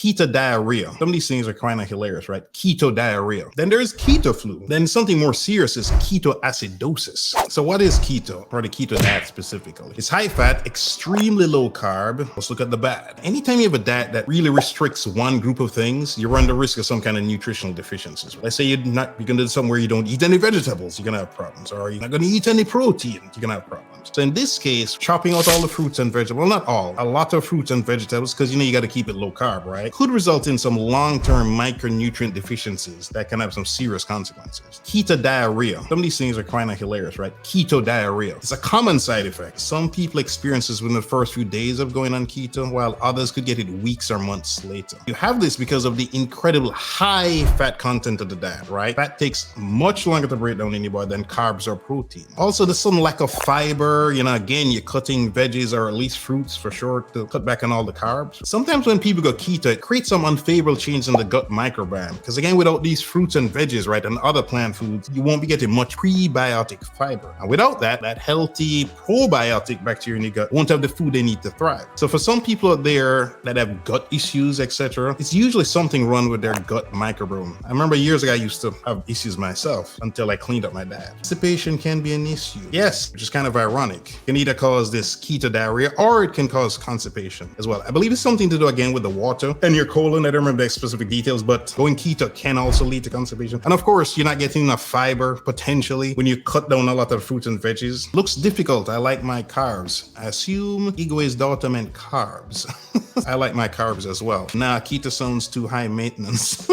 Keto diarrhea. Some of these things are kind of hilarious, right? Keto diarrhea. Then there's keto flu. Then something more serious is ketoacidosis. So what is keto, or the keto diet specifically? It's high fat, extremely low carb. Let's look at the bad. Anytime you have a diet that really restricts one group of things, you run the risk of some kind of nutritional deficiencies. Let's say you're going to do something where you don't eat any vegetables, you're going to have problems. Or you're not going to eat any protein, you're going to have problems. So in this case, chopping out all the fruits and vegetables, well, not all, a lot of fruits and vegetables, because you got to keep it low carb, right? Could result in some long-term micronutrient deficiencies that can have some serious consequences. Keto diarrhea. Some of these things are kind of hilarious, right? Keto diarrhea. It's a common side effect. Some people experience this within the first few days of going on keto, while others could get it weeks or months later. You have this because of the incredible high fat content of the diet, right? Fat takes much longer to break down in your body than carbs or protein. Also, there's some lack of fiber. Again, you're cutting veggies or at least fruits for sure to cut back on all the carbs. Sometimes when people go keto, it creates some unfavorable change in the gut microbiome. Because again, without these fruits and veggies, right, and other plant foods, you won't be getting much prebiotic fiber. And without that healthy probiotic bacteria in your gut won't have the food they need to thrive. So for some people out there that have gut issues, etc., it's usually something wrong with their gut microbiome. I remember years ago, I used to have issues myself until I cleaned up my diet. Constipation can be an issue. Yes, which is kind of ironic. It can either cause this keto diarrhea or it can cause constipation as well. I believe it's something to do again with the water and your colon. I don't remember the specific details, but going keto can also lead to constipation. And of course, you're not getting enough fiber potentially when you cut down a lot of fruits and veggies. Looks difficult. I like my carbs. I assume Igwe's daughter meant carbs. I like my carbs as well. Nah, keto sounds too high maintenance.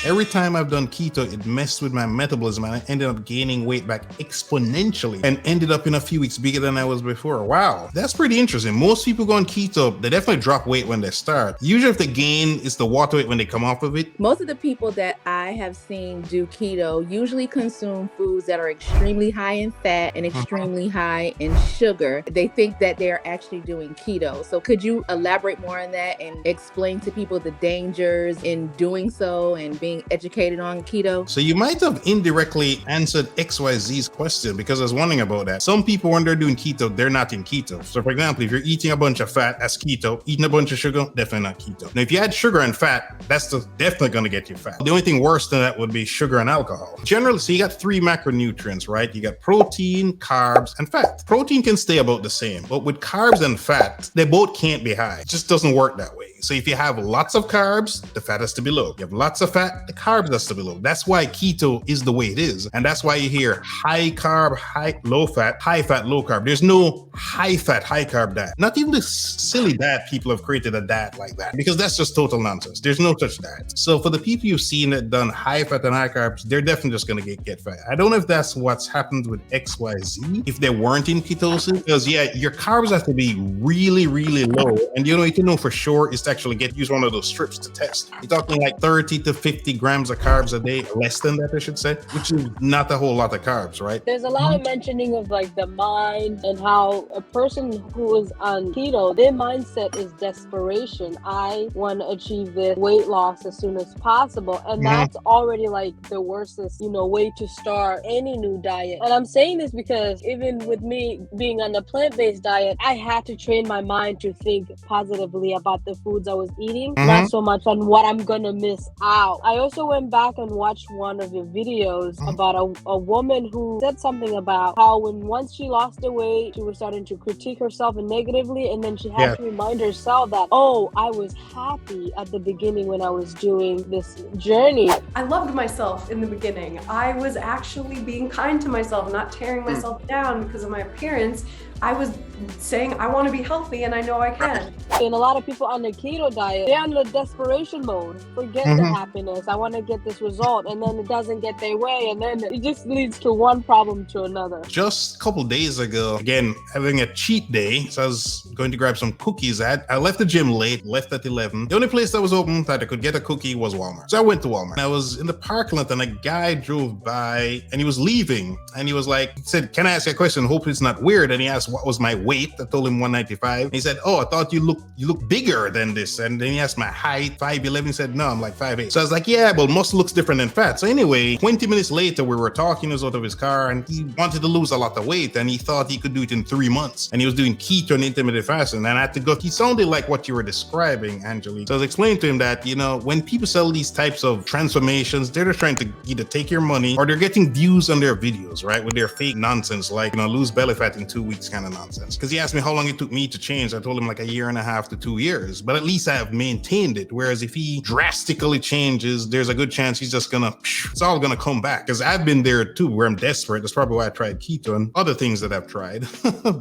Every time I've done keto, it messed with my metabolism and I ended up gaining weight back exponentially and ended up in a few weeks bigger than I was before. Wow, that's pretty interesting. Most people go on keto, they definitely drop weight when they start. Usually if they gain, it's the water weight when they come off of it. Most of the people that I have seen do keto usually consume foods that are extremely high in fat and extremely high in sugar. They think that they're actually doing keto. So could you elaborate more on that and explain to people the dangers in doing so and being educated on keto? So you might have indirectly answered XYZ's question, because I was wondering about that. Some people, when they're doing keto, they're not in keto. So for example, if you're eating a bunch of fat, that's keto. Eating a bunch of sugar, definitely not keto. Now, if you add sugar and fat, that's definitely going to get you fat. The only thing worse than that would be sugar and alcohol. Generally, so you got three macronutrients, right? You got protein, carbs, and fat. Protein can stay about the same, but with carbs and fat, they both can't be high. It just doesn't work that way. So if you have lots of carbs, the fat has to be low. You have lots of fat, the carbs has to be low. That's why keto is the way it is. And that's why you hear high carb, low fat, low carb. There's no high fat, high carb diet. Not even this silly diet people have created a diet like that, because that's just total nonsense. There's no such diet. So for the people you've seen that done high fat and high carbs, they're definitely just going to get fat. I don't know if that's what's happened with XYZ, if they weren't in ketosis, because yeah, your carbs have to be really, really low. And you need to know for sure is to actually use one of those strips to test. You're talking like 30 to 50 grams of carbs a day, less than that, I should say, which is not a whole lot of carbs, right? There's a lot of mentioning of like the mind and how a person who is on keto, their mindset is desperation. I want to achieve this weight loss as soon as possible. And that's already like the worstest, way to start any new diet. And I'm saying this because even with me being on the plant-based diet, I had to train my mind to think positively about the foods I was eating, not so much on what I'm gonna miss out. I also went back and watched one of your videos about a woman who said something about how once she lost the weight, she was starting to critique herself negatively, and then she had to remind herself that, oh, I was happy at the beginning when I was doing this journey. I loved myself in the beginning. I was actually being kind to myself, not tearing myself down because of my appearance. I was saying I want to be healthy and I know I can. And a lot of people on the keto diet, they're on the desperation mode. Forget the happiness. I want to get this result, and then it doesn't get their way, and then it just leads to one problem to another. Just a couple days ago, again, having a cheat day, so I was going to grab some cookies. I left the gym late, left at 11. The only place that was open that I could get a cookie was Walmart. So I went to Walmart. I was in the parking lot and a guy drove by and he was leaving, and he was like, he said, "Can I ask you a question? Hope it's not weird." And he asked, asked what was my weight. I told him 195. And he said, oh, I thought you look bigger than this. And then he asked my height, 5'11". He said, no, I'm like 5'8". So I was like, yeah, but muscle looks different than fat. So anyway, 20 minutes later, we were talking. He was out of his car and he wanted to lose a lot of weight and he thought he could do it in 3 months. And he was doing keto and intermittent fasting. And I had to go, he sounded like what you were describing, Angelique. So I was explaining to him that, you know, when people sell these types of transformations, they're just trying to either take your money or they're getting views on their videos, right? With their fake nonsense, like, you know, lose belly fat in 2 weeks kind of nonsense. Because he asked me how long it took me to change. I told him like 1.5 to 2 years, but at least I have maintained it. Whereas if he drastically changes, there's a good chance he's just gonna, it's all gonna come back. Because I've been there too, where I'm desperate. That's probably why I tried keto and other things that I've tried.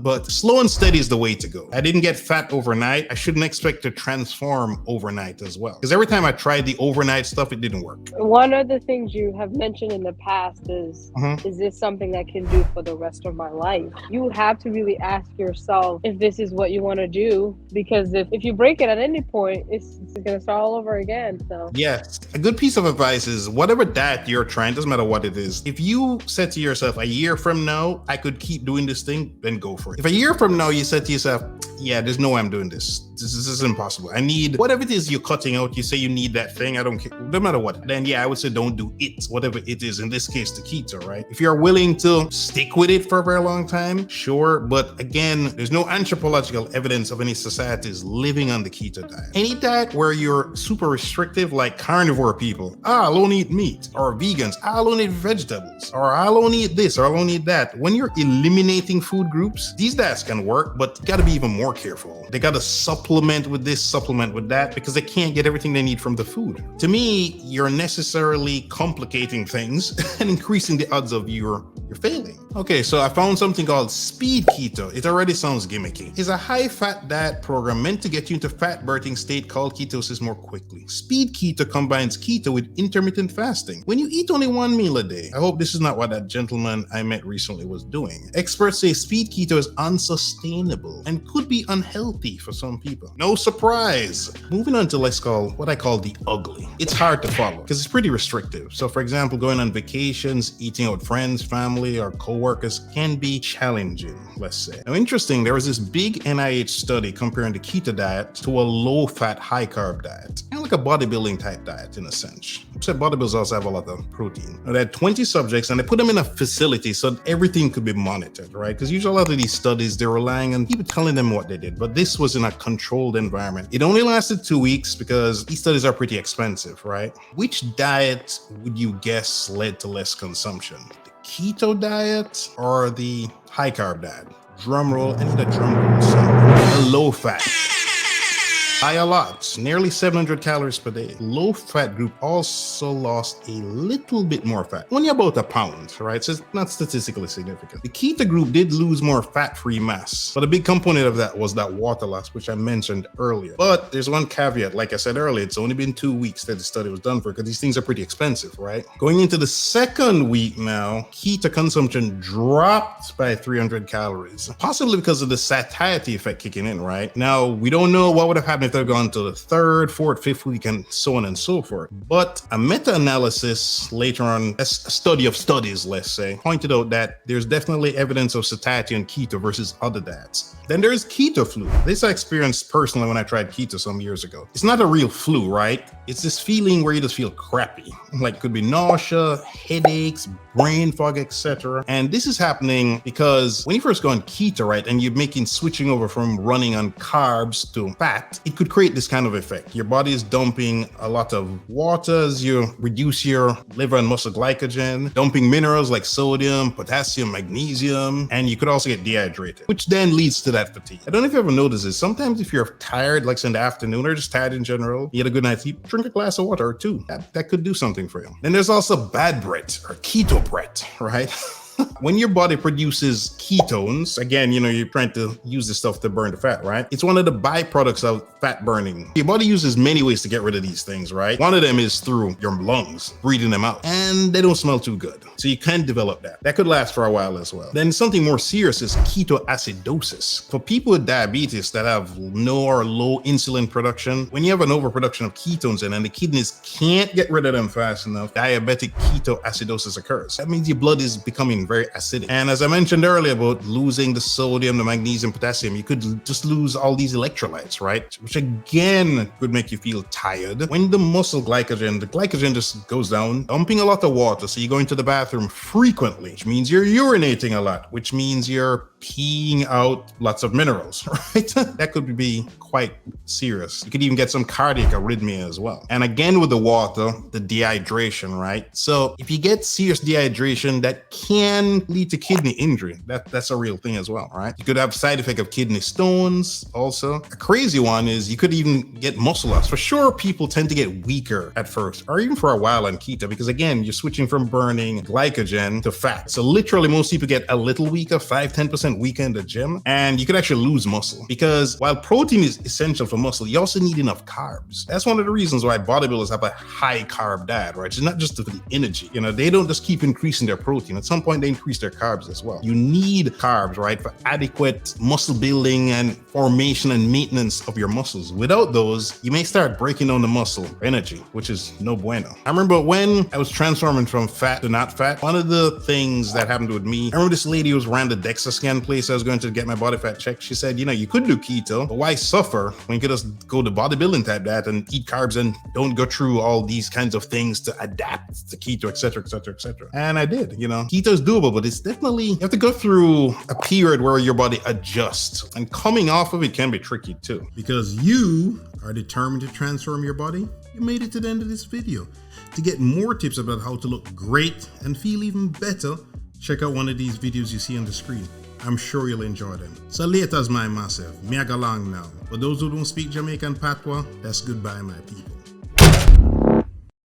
But slow and steady is the way to go. I didn't get fat overnight. I shouldn't expect to transform overnight as well. Because every time I tried the overnight stuff, it didn't work. One of the things you have mentioned in the past is this something I can do for the rest of my life? You have to really ask yourself if this is what you want to do, because if you break it at any point, it's going to start all over again. So yes, a good piece of advice is whatever diet you're trying, doesn't matter what it is. If you said to yourself, a year from now, I could keep doing this thing, then go for it. If a year from now you said to yourself, yeah, there's no way I'm doing this. This is impossible. I need whatever it is you're cutting out. You say you need that thing. I don't care. No matter what. Then yeah, I would say don't do it. Whatever it is. In this case, the keto, right? If you're willing to stick with it for a very long time, sure. But again, there's no anthropological evidence of any societies living on the keto diet. Any diet where you're super restrictive, like carnivore people, I'll only eat meat, or vegans, I'll only eat vegetables, or I'll only eat this, or I'll only eat that. When you're eliminating food groups, these diets can work, but you got to be even more careful. They got to supplement with this, supplement with that, because they can't get everything they need from the food. To me, you're necessarily complicating things and increasing the odds of you're failing. Okay, so I found something called speed keto. It already sounds gimmicky. It's a high-fat diet program meant to get you into fat-burning state called ketosis more quickly. Speed keto combines keto with intermittent fasting. When you eat only one meal a day, I hope this is not what that gentleman I met recently was doing. Experts say speed keto is unsustainable and could be unhealthy for some people. No surprise. Moving on to what I call the ugly. It's hard to follow because it's pretty restrictive. So for example, going on vacations, eating out with friends, family, or co-workers can be challenging, let's say. Now, interesting, there was this big NIH study comparing the keto diet to a low-fat, high-carb diet. Kind of like a bodybuilding type diet in a sense. Except bodybuilders also have a lot of protein. Now, they had 20 subjects and they put them in a facility so that everything could be monitored, right? Because usually a lot of these studies, they're relying on people telling them what they did, but this was in a controlled environment. It only lasted 2 weeks because these studies are pretty expensive, right? Which diet would you guess led to less consumption? The keto diet or the high carb diet? Drum roll, I need a drum roll. So, a low fat. By a lot, nearly 700 calories per day. Low fat group also lost a little bit more fat, only about a pound, right? So it's not statistically significant. The keto group did lose more fat-free mass, but a big component of that was that water loss, which I mentioned earlier. But there's one caveat, like I said earlier, it's only been 2 weeks that the study was done for, because these things are pretty expensive, right? Going into the second week now, keto consumption dropped by 300 calories, possibly because of the satiety effect kicking in, right? Now, we don't know what would have happened if they've gone to the third, fourth, fifth week, and so on and so forth. But a meta-analysis later on, a study of studies, let's say, pointed out that there's definitely evidence of satiety on keto versus other diets. Then there's keto flu. This I experienced personally when I tried keto some years ago. It's not a real flu, right? It's this feeling where you just feel crappy. Like it could be nausea, headaches, brain fog, etc. And this is happening because when you first go on keto, right, and you're switching over from running on carbs to fat, it could create this kind of effect. Your body is dumping a lot of water as you reduce your liver and muscle glycogen, dumping minerals like sodium, potassium, magnesium, and you could also get dehydrated, which then leads to that fatigue. I don't know if you ever noticed this. Sometimes if you're tired, like in the afternoon or just tired in general, you had a good night's sleep, drink a glass of water or two. That could do something for you. Then there's also bad breath or keto breath, right? When your body produces ketones, again, you're trying to use this stuff to burn the fat, right? It's one of the byproducts of fat burning. Your body uses many ways to get rid of these things, right? One of them is through your lungs, breathing them out, and they don't smell too good. So you can develop that. That could last for a while as well. Then something more serious is ketoacidosis. For people with diabetes that have no or low insulin production, when you have an overproduction of ketones and the kidneys can't get rid of them fast enough, diabetic ketoacidosis occurs. That means your blood is becoming very acidic. And as I mentioned earlier about losing the sodium, the magnesium, potassium, you could just lose all these electrolytes, right? Which again could make you feel tired. When the muscle glycogen, the glycogen just goes down, dumping a lot of water. So you go into the bathroom frequently, which means you're urinating a lot, which means you're peeing out lots of minerals, right? That could be quite serious. You could even get some cardiac arrhythmia as well. And again, with the water, the dehydration, right? So if you get serious dehydration, that can lead to kidney injury. That's a real thing as well, right? You could have side effect of kidney stones also. A crazy one is you could even get muscle loss. For sure, people tend to get weaker at first, or even for a while on keto, because again, you're switching from burning glycogen to fat. So literally most people get a little weaker, 5-10% weaker in the gym, and you could actually lose muscle, because while protein is essential for muscle, you also need enough carbs. That's one of the reasons why bodybuilders have a high carb diet, right? It's not just for the energy. They don't just keep increasing their protein. At some point, they increase their carbs as well. You need carbs, right, for adequate muscle building and formation and maintenance of your muscles. Without those, you may start breaking down the muscle for energy, which is no bueno. I remember when I was transforming from fat to not fat, one of the things that happened with me, I remember this lady who ran the DEXA scan place I was going to get my body fat checked. She said, you could do keto, but why suffer when you could just go to bodybuilding type diet and eat carbs and don't go through all these kinds of things to adapt to keto, etc., etc., etc. And I did. Keto is doable, but it's definitely, you have to go through a period where your body adjusts, and coming off of it can be tricky too. Because you are determined to transform your body, you made it to the end of this video. To get more tips about how to look great and feel even better, check out one of these videos you see on the screen. I'm sure you'll enjoy them. So later's my massive. Me I go long now. For those who don't speak Jamaican patois, that's goodbye, my people.